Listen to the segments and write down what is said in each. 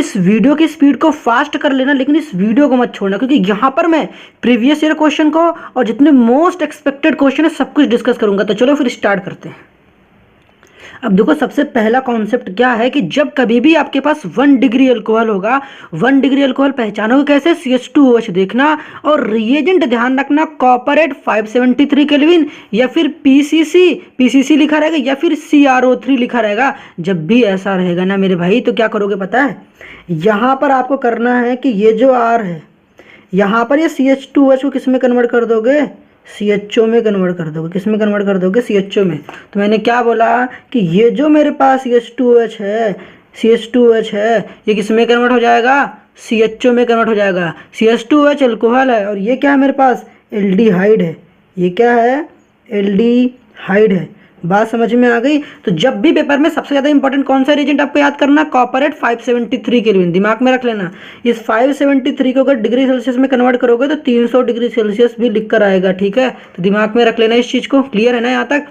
इस वीडियो की स्पीड को फास्ट कर लेना, लेकिन इस वीडियो को मत छोड़ना, क्योंकि यहाँ पर मैं प्रीवियस ईयर क्वेश्चन को और जितने मोस्ट एक्सपेक्टेड क्वेश्चन है सब कुछ डिस्कस करूंगा। तो चलो फिर स्टार्ट करते हैं। अब देखो, सबसे पहला कॉन्सेप्ट क्या है कि जब कभी भी आपके पास 1 डिग्री अल्कोहल होगा, 1 डिग्री अल्कोहल पहचानोगे कैसे? CH2OH देखना और रिएजेंट ध्यान रखना, कॉपर 573 केल्विन या फिर पीसीसी लिखा रहेगा या फिर CrO3 लिखा रहेगा। जब भी ऐसा रहेगा ना मेरे भाई, तो क्या करोगे पता है? यहाँ पर आपको करना है कि ये जो R है, यहाँ पर ये CH2OH को किस में कन्वर्ट कर दोगे? CHO में कन्वर्ट कर दोगे। किस में कन्वर्ट कर दोगे? CHO में। तो मैंने क्या बोला कि ये जो मेरे पास CH2OH है, ये किस में कन्वर्ट हो जाएगा? CHO में कन्वर्ट हो जाएगा। CH2OH अल्कोहल है और ये क्या है मेरे पास? एल्डिहाइड है। ये क्या है? एल्डिहाइड है। बात समझ में आ गई? तो जब भी पेपर में सबसे ज़्यादा इंपॉर्टेंट कौन सा रिएजेंट आपको याद करना? कॉपर 573 केल्विन, दिमाग में रख लेना। इस 573 को अगर डिग्री सेल्सियस में कन्वर्ट करोगे तो 300 डिग्री सेल्सियस भी लिख कर आएगा, ठीक है? तो दिमाग में रख लेना इस चीज़ को। क्लियर है ना यहाँ तक?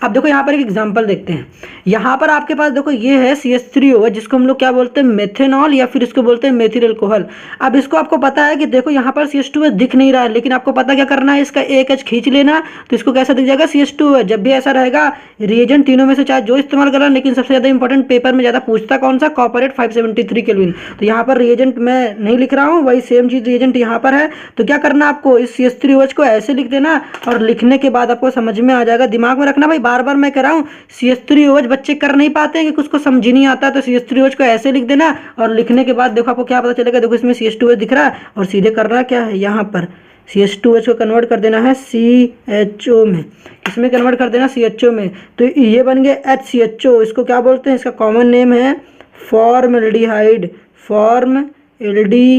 अब देखो यहाँ पर एक एग्जाम्पल देखते हैं। यहाँ पर आपके पास देखो ये है CH3OH, जिसको हम लोग क्या बोलते हैं? मेथेनॉल या फिर इसको बोलते हैं मेथिल अल्कोहल। अब इसको आपको पता है कि देखो यहाँ पर CH2OH दिख नहीं रहा है, लेकिन आपको पता क्या करना है? इसका एक H खींच लेना, तो इसको कैसा दिख जाएगा? CH2OH। जब भी ऐसा रहेगा, रिएजेंट तीनों में से चाहे जो इस्तेमाल करना, लेकिन सबसे ज़्यादा इंपॉर्टेंट पेपर में ज़्यादा पूछता कौन सा? Copper 573 kelvin. तो यहाँ पर रिएजेंट मैं नहीं लिख रहा हूँ, वही सेम चीज़ रिएजेंट यहाँ पर है। तो क्या करना आपको? इस CH3OH को ऐसे लिख देना और लिखने के बाद आपको समझ में आ जाएगा। दिमाग में रखना भाई, बार बार मैं कह रहा हूँ, CH3OH बच्चे कर नहीं पाते हैं कि कुछ को समझ ही नहीं आता। तो CH3OH को ऐसे लिख देना और लिखने के बाद देखो आपको क्या पता चलेगा। देखो इसमें CH2OH दिख रहा है और सीधे करना क्या है? यहाँ पर CH2OH को कन्वर्ट कर देना है CHO में। इसमें कन्वर्ट कर देना CHO में। तो ये बन गया HCHO। इसको क्या बोलते हैं? इसका कॉमन नेम है फॉर्मल्डिहाइड। फॉर्मल्डिहाइड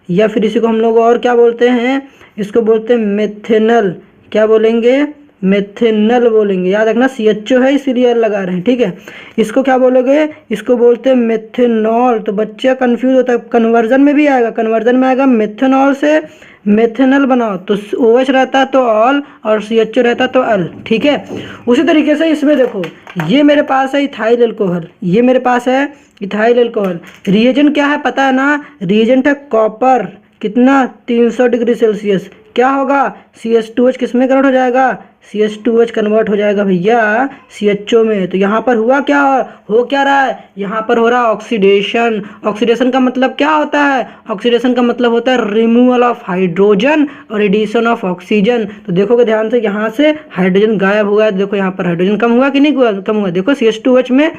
या फिर इसी को हम लोग और क्या बोलते हैं? इसको बोलते हैं मेथेनल। क्या बोलेंगे? मेथेनल बोलेंगे। याद रखना CHO है इसीलिए लगा रहे हैं, ठीक है? इसको क्या बोलोगे? इसको बोलते हैं मेथेनॉल। तो बच्चा कंफ्यूज होता है, कन्वर्जन में भी आएगा, कन्वर्जन में आएगा मेथेनॉल से मेथेनल बनाओ तो OH रहता तो ऑल और CHO रहता तो अल, ठीक है? उसी तरीके से इसमें देखो, ये मेरे पास है इथाइल अल्कोहल, ये मेरे पास है इथाइल अल्कोहल। रिएजेंट क्या है पता है ना? रिएजेंट है कॉपर, कितना? 300 डिग्री सेल्सियस। क्या होगा? CH2OH किस में कन्वर्ट हो जाएगा? CH2OH कन्वर्ट हो जाएगा भैया CHO में। तो यहाँ पर हुआ क्या? हो क्या रहा है? यहाँ पर हो रहा है ऑक्सीडेशन। ऑक्सीडेशन का मतलब क्या होता है? ऑक्सीडेशन का मतलब होता है रिमूवल ऑफ हाइड्रोजन और एडिशन ऑफ ऑक्सीजन। तो देखोगे ध्यान से, यहाँ से हाइड्रोजन गायब हुआ है। देखो यहाँ पर हाइड्रोजन कम हुआ कि नहीं हुआ? कम हुआ। देखो CH2OH में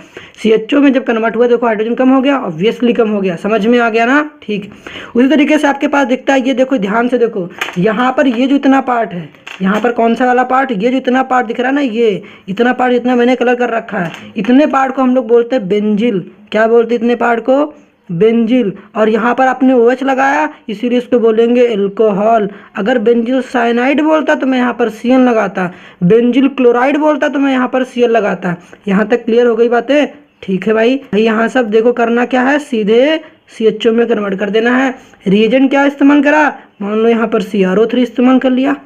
CHO में जब कन्वर्ट हुआ, देखो हाइड्रोजन कम हो गया, ऑब्वियसली कम हो गया। समझ में आ गया ना? ठीक। उसी तरीके से आपके पास दिखता है, ये देखो ध्यान से देखो, यहाँ पर ये जो इतना पार्ट है, यहाँ पर कौन सा वाला पार्ट? ये जो इतना पार्ट दिख रहा है ना, ये इतना पार्ट, इतना मैंने कलर कर रखा है, इतने पार्ट को हम लोग बोलते हैं बेंजिल। क्या बोलते हैं इतने पार्ट को? बेंजिल। और यहाँ पर आपने OH लगाया, इसीलिए इसको बोलेंगे अल्कोहल। अगर बेंजिल साइनाइड बोलता तो मैं यहाँ पर CN लगाता, बेंजिल क्लोराइड बोलता तो मैं यहाँ पर Cl लगाता। यहाँ तक क्लियर हो गई बातें? ठीक है भाई। यहाँ सब देखो करना क्या है? सीधे CHO में कन्वर्ट कर देना है। रिएजेंट क्या इस्तेमाल करा? मान लो यहाँ पर CrO3 इस्तेमाल कर लिया।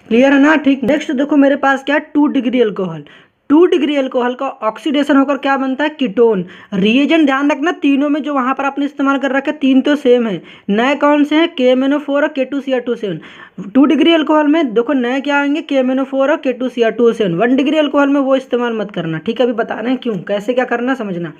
क्लियर है ना? ठीक। नेक्स्ट देखो मेरे पास क्या है? 2 डिग्री अल्कोहल। 2 डिग्री अल्कोहल का ऑक्सीडेशन होकर क्या बनता है? कीटोन। रिएजेंट ध्यान रखना, तीनों में जो वहां पर आपने इस्तेमाल कर रखा है, तीन तो सेम है। नए कौन से हैं? KMnO4 और K2Cr2CN। 2 डिग्री अल्कोहल में देखो नए क्या आएंगे? KMnO4 और K2Cr2CN। 1 डिग्री अल्कोहल में वो इस्तेमाल मत करना, ठीक है? अभी बता रहे हैं क्यों, कैसे क्या करना समझना।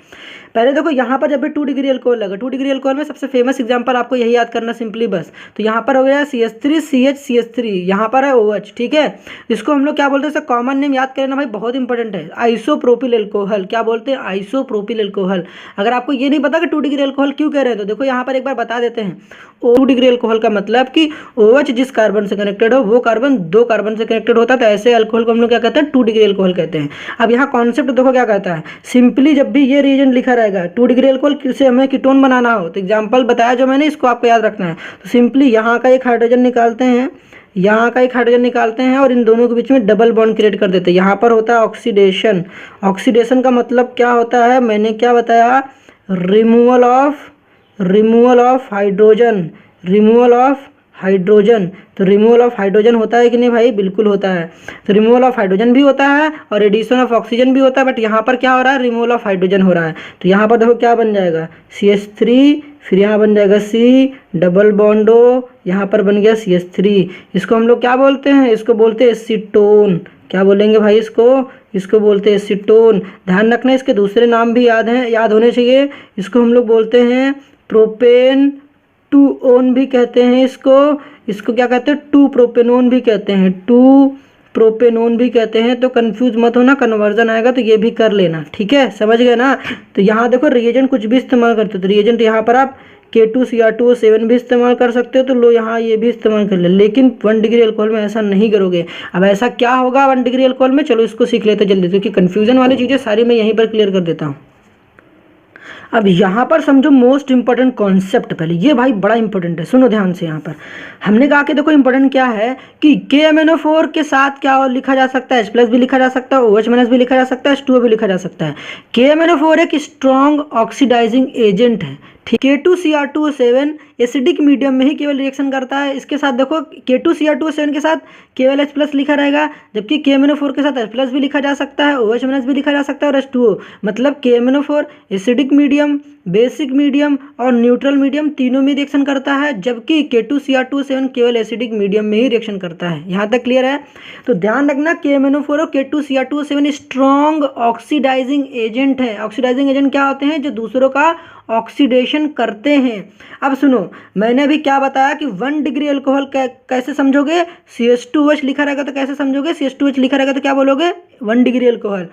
पहले देखो यहाँ पर जब भी 2 डिग्री अल्कोहल लगा, 2 डिग्री अल्कोहल में सबसे फेमस एग्जाम्पल आपको यही याद करना सिंपली बस। तो यहाँ पर हो गया CH3 CH, यहाँ पर है OH, ठीक है? इसको हम लोग क्या बोलते हैं? इसका कॉमन नेम याद करना भाई, बहुत इंपॉर्टेंट है। Isopropyl alcohol. क्या बोलते हैं? Isopropyl alcohol. अगर आपको ये नहीं पता कि 2 डिग्री अल्कोहल क्यों कह रहे हैं, तो देखो यहाँ पर एक बार बता देते हैं। 2 डिग्री अल्कोहल का मतलब कि OH जिस कार्बन से कनेक्टेड हो, वो कार्बन 2 कार्बन से कनेक्टेड होता है, तो ऐसे अल्कोहल को हम लोग क्या कहते हैं? 2 डिग्री अल्कोहल कहते हैं। अब यहाँ कॉन्सेप्ट देखो क्या कहता है। सिंपली जब भी ये रिएजेंट लिखा रहेगा 2 डिग्री अल्कोहल से हमें कीटोन बनाना हो, तो एग्जाम्पल बताया जो मैंने, इसको आपको याद रखना है। तो सिंपली यहाँ का एक हाइड्रोजन निकालते हैं, यहाँ का एक हाइड्रोजन निकालते हैं और इन दोनों के बीच में डबल बॉन्ड क्रिएट कर देते हैं। यहाँ पर होता है ऑक्सीडेशन। ऑक्सीडेशन का मतलब क्या होता है? मैंने क्या बताया? Removal of hydrogen, removal of hydrogen, तो रिमूवल ऑफ हाइड्रोजन होता है कि नहीं भाई, बिल्कुल होता है। तो रिमूवल ऑफ हाइड्रोजन भी होता है और एडिशन ऑफ ऑक्सीजन भी होता है, बट यहाँ पर क्या हो रहा है, रिमूवल ऑफ हाइड्रोजन हो रहा है। तो यहाँ पर देखो क्या बन जाएगा, CH3, फिर यहाँ बन जाएगा C, डबल बॉन्ड O, यहाँ पर बन गया CH3। इसको हम लोग क्या बोलते हैं, इसको बोलते हैं एसीटोन। क्या बोलेंगे भाई इसको बोलते हैं एसीटोन। ध्यान रखना इसके दूसरे नाम भी याद होने चाहिए। इसको हम लोग बोलते हैं प्रोपेन टू ओन भी कहते हैं इसको क्या कहते हैं, टू प्रोपेनोन भी कहते हैं, टू प्रोपेनोन भी कहते हैं। तो कंफ्यूज मत होना, कन्वर्जन आएगा तो ये भी कर लेना, ठीक है, समझ गए ना। तो यहाँ देखो रिएजेंट कुछ भी इस्तेमाल करते हो तो रिएजेंट यहाँ पर आप K2Cr2O7 भी इस्तेमाल कर सकते हो, तो लो यहाँ ये भी इस्तेमाल कर ले, लेकिन 1 डिग्री अल्कोहल में ऐसा नहीं करोगे। अब ऐसा क्या होगा 1 डिग्री अल्कोहल में, चलो इसको सीख लेते जल्दी, क्योंकि कन्फ्यूजन वाली चीज़ें सारी मैं यहीं पर क्लियर कर देता हूँ। अब यहाँ पर समझो मोस्ट इंपॉर्टेंट कॉन्सेप्ट, पहले ये भाई बड़ा इंपॉर्टेंट है, सुनो ध्यान से। यहाँ पर हमने कहा कि देखो इंपॉर्टेंट क्या है कि KMnO4 के साथ क्या और लिखा जा सकता है, H+ भी लिखा जा सकता है, OH- भी लिखा जा सकता है, H2O भी लिखा जा सकता है। KMnO4 एक स्ट्रॉन्ग ऑक्सीडाइजिंग एजेंट है, ठीक। K2Cr2O7 एसिडिक मीडियम में ही केवल रिएक्शन करता है। इसके साथ देखो K2Cr2O7 के साथ केवल H+ लिखा रहेगा, जबकि KMnO4 के साथ H+ भी लिखा जा सकता है, OH- भी लिखा जा सकता है और H2O। मतलब KMnO4 acidic medium, basic medium और न्यूट्रल मीडियम तीनों में रिएक्शन करता है, जबकि K2Cr2O7 केवल एसिडिक मीडियम में ही रिएक्शन करता है। यहाँ तक क्लियर है। तो ध्यान रखना KMnO4 और K2Cr2O7 स्ट्रॉन्ग ऑक्सीडाइजिंग एजेंट है। ऑक्सीडाइजिंग एजेंट क्या होते हैं, जो दूसरों का ऑक्सीडेशन करते हैं। अब सुनो, मैंने अभी क्या बताया कि 1 डिग्री अल्कोहल कैसे समझोगे, CH2OH लिखा रहेगा तो कैसे समझोगे, CH2OH लिखा रहेगा तो क्या बोलोगे, 1 डिग्री अल्कोहल।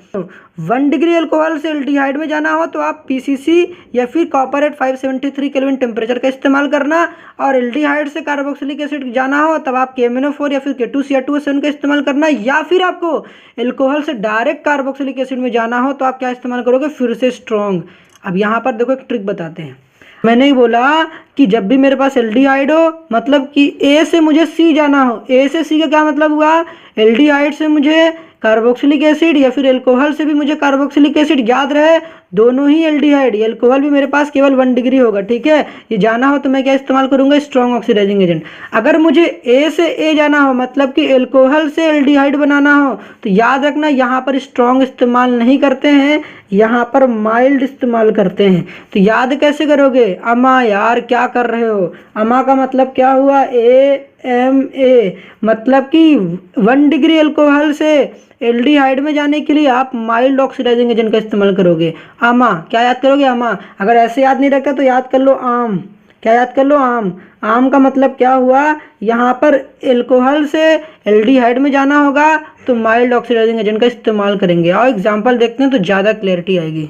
1 डिग्री अल्कोहल से एल्डिहाइड में जाना हो तो आप PCC या फिर कॉपर एट 573 केल्विन टेम्परेचर का इस्तेमाल करना, और एल्डिहाइड से कार्बोक्सिलिक एसिड जाना हो तब आप KMnO4 या फिर K2Cr2O7 का इस्तेमाल करना, या फिर आपको एल्कोहल से डायरेक्ट कार्बोक्सिलिक एसिड में जाना हो तो आप क्या इस्तेमाल करोगे, फिर से स्ट्रॉन्ग। अब यहाँ पर देखो एक ट्रिक बताते हैं। मैंने ही बोला कि जब भी मेरे पास एल्डिहाइड हो, मतलब कि A से मुझे C जाना हो, A से C का क्या मतलब हुआ, एल्डिहाइड से मुझे कार्बोक्सिलिक एसिड या फिर एल्कोहल से भी मुझे कार्बोक्सिलिक एसिड, याद रहे दोनों ही एल्डिहाइड, एल्कोहल भी मेरे पास केवल 1 डिग्री होगा, ठीक है। ये जाना हो तो मैं क्या इस्तेमाल करूंगा, स्ट्रॉन्ग ऑक्सीडाइजिंग एजेंट। अगर मुझे A से A जाना हो, मतलब कि एल्कोहल से एल्डिहाइड बनाना हो, तो याद रखना यहाँ पर स्ट्रॉन्ग इस्तेमाल नहीं करते हैं, यहाँ पर माइल्ड इस्तेमाल करते हैं। तो याद कैसे करोगे, अमा यार क्या कर रहे हो, अमा का मतलब क्या हुआ, AMA, मतलब कि 1 डिग्री अल्कोहल से एल्डिहाइड में जाने के लिए आप माइल्ड ऑक्सीडाइजिंग एजेंट का इस्तेमाल करोगे, आमा। क्या याद करोगे, आमा। अगर ऐसे याद नहीं रखा तो याद कर लो आम। क्या याद कर लो, आम। आम का मतलब क्या हुआ, यहाँ पर एल्कोहल से एल्डिहाइड में जाना होगा तो माइल्ड ऑक्सीडाइजिंग एजेंट का इस्तेमाल करेंगे। और एग्जाम्पल देखते हैं तो ज़्यादा क्लैरिटी आएगी।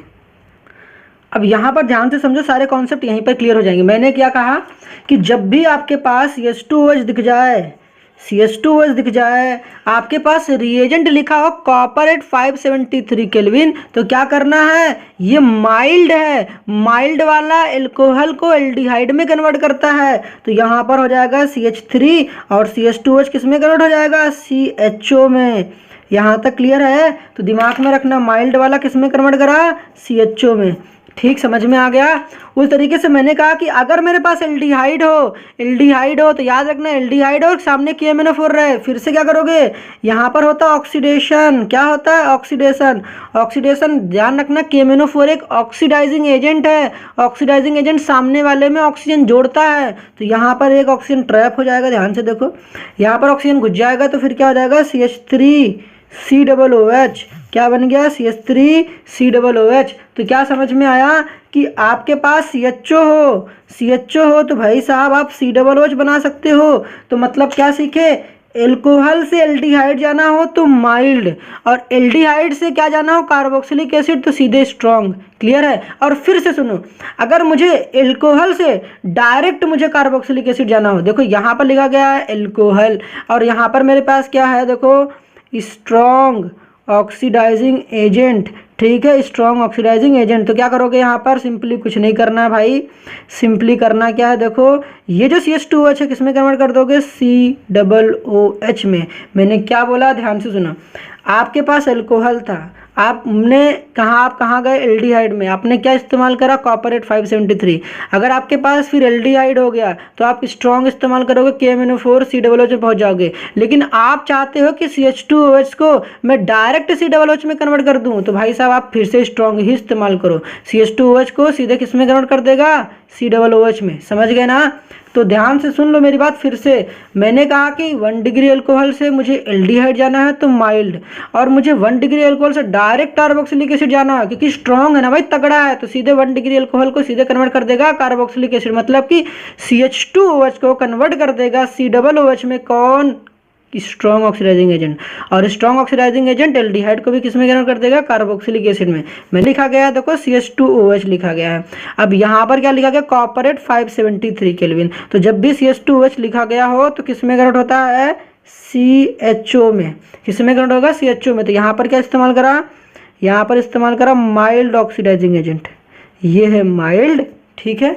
अब यहाँ पर ध्यान से समझो, सारे कॉन्सेप्ट यहीं पर क्लियर हो जाएंगे। मैंने क्या कहा कि जब भी आपके पास CH2OH दिख जाए, आपके पास रिएजेंट लिखा हो कॉपर एट 573 केल्विन, तो क्या करना है, ये माइल्ड है, माइल्ड वाला एल्कोहल को एल्डिहाइड में कन्वर्ट करता है। तो यहाँ पर हो जाएगा CH3 और CH2OH किस में कन्वर्ट हो जाएगा, CHO में। यहाँ तक क्लियर है। तो दिमाग में रखना, माइल्ड वाला किस में कन्वर्ट करा, CHO में। ठीक, समझ में आ गया। उस तरीके से मैंने कहा कि अगर मेरे पास एल्डिहाइड हो तो याद रखना एल्डिहाइड हो, सामने KMnO4 रहे, फिर से क्या करोगे, यहाँ पर होता है ऑक्सीडेशन। क्या होता है, ऑक्सीडेशन। ध्यान रखना KMnO4 एक ऑक्सीडाइजिंग एजेंट है। ऑक्सीडाइजिंग एजेंट सामने वाले में ऑक्सीजन जोड़ता है, तो यहाँ पर एक ऑक्सीजन ट्रैप हो जाएगा। ध्यान से देखो, यहाँ पर ऑक्सीजन घुस जाएगा तो फिर क्या हो जाएगा, CH3COOH। क्या बन गया, CH3COOH। तो क्या समझ में आया कि आपके पास CHO हो तो भाई साहब आप COOH बना सकते हो। तो मतलब क्या सीखे, एल्कोहल से एल्डिहाइड जाना हो तो माइल्ड, और एल्डिहाइड से क्या जाना हो, कार्बोक्सिलिक एसिड, तो सीधे स्ट्रॉन्ग। क्लियर है। और फिर से सुनो, अगर मुझे एल्कोहल से डायरेक्ट मुझे कार्बोक्सिलिक एसिड जाना हो, देखो यहाँ पर लिखा गया है एल्कोहल, और यहाँ पर मेरे पास क्या है, देखो स्ट्रॉन्ग ऑक्सीडाइजिंग एजेंट। ठीक है, स्ट्रॉन्ग ऑक्सीडाइजिंग एजेंट। तो क्या करोगे, यहाँ पर सिंपली कुछ नहीं करना है भाई, सिंपली करना क्या है, देखो ये जो CH2OH है किस में कन्वर्ट कर दोगे, COOH में। मैंने क्या बोला, ध्यान से सुना, आपके पास एल्कोहल था, आपने आप कहाँ गए एल्डिहाइड में, आपने क्या इस्तेमाल करा कॉपर 8 573। अगर आपके पास फिर एल्डिहाइड हो गया तो आप स्ट्रॉन्ग इस्तेमाल करोगे KMnO4 COOH में पहुंच जाओगे। लेकिन आप चाहते हो कि CH2OH को मैं डायरेक्ट COOH में कन्वर्ट कर दूं, तो भाई साहब आप फिर से स्ट्रॉन्ग ही इस्तेमाल करो। CH2OH को सीधे किस में कन्वर्ट कर देगा, COOH में। समझ गए ना? तो ध्यान से सुन लो मेरी बात फिर से। मैंने कहा कि 1 डिग्री अल्कोहल से मुझे एल्डिहाइड जाना है तो माइल्ड, और मुझे 1 डिग्री अल्कोहल से डायरेक्ट कार्बोक्सिलिक एसिड जाना है क्योंकि स्ट्रॉन्ग है ना भाई, तगड़ा है, तो सीधे 1 डिग्री अल्कोहल को सीधे कन्वर्ट कर देगा कार्बोक्सिलिक एसिड, मतलब कि CH2OH को कन्वर्ट कर देगा COOH में। कौन? Strong oxidising agent. और स्ट्रॉन्ग ऑक्सीडाइजिंग एजेंट एल्डिहाइड को भी किस में कन्वर्ट कर देगा, कार्बोक्सिलिक एसिड में। मैं लिखा गया देखो CH2OH लिखा गया है। अब यहाँ पर क्या लिखा गया, कॉपर 573 केल्विन। तो जब भी CH2OH लिखा गया हो तो किस में कन्वर्ट होता है, CHO में। किस में कन्वर्ट होगा, CHO में। तो यहाँ पर क्या इस्तेमाल करा, यहाँ पर इस्तेमाल करा माइल्ड ऑक्सीडाइजिंग एजेंट, ये है माइल्ड। ठीक है,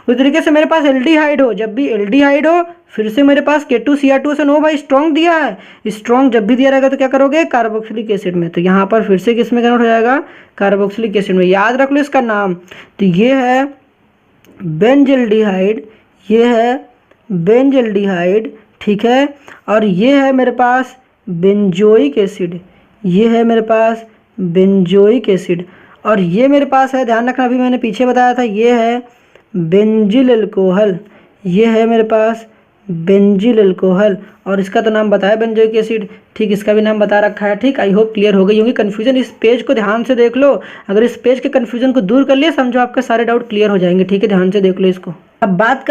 उस तरीके से मेरे पास एल्डिहाइड हो, जब भी एल्डिहाइड हो फिर से मेरे पास K2Cr2SN भाई स्ट्रॉन्ग दिया है। स्ट्रॉन्ग जब भी दिया रहेगा तो क्या करोगे, कार्बोक्सिलिक एसिड में। तो यहाँ पर फिर से किस में कन्वर्ट हो जाएगा, कार्बोक्सिलिक एसिड में। याद रख लो इसका नाम। तो ये है बेंजल्डिहाइड, ये है बेंजल्डिहाइड। ठीक है, और ये है मेरे पास बेंजोइक एसिड, ये है मेरे पास बेंजोइक एसिड। और ये मेरे पास है, ध्यान रखना, अभी मैंने पीछे बताया था, ये है बेंजिल अल्कोहल, ये है मेरे पास बेंजिल अल्कोहल, और इसका तो नाम बताया बेंजोइक एसिड। ठीक, इसका भी नाम बता रखा है। ठीक, आई होप क्लियर हो गई होंगी कन्फ्यूजन। इस पेज को ध्यान से देख लो, अगर इस पेज के कन्फ्यूजन को दूर कर लिया समझो आपके सारे डाउट क्लियर हो जाएंगे। ठीक है, ध्यान से देख लो इसको। अब बात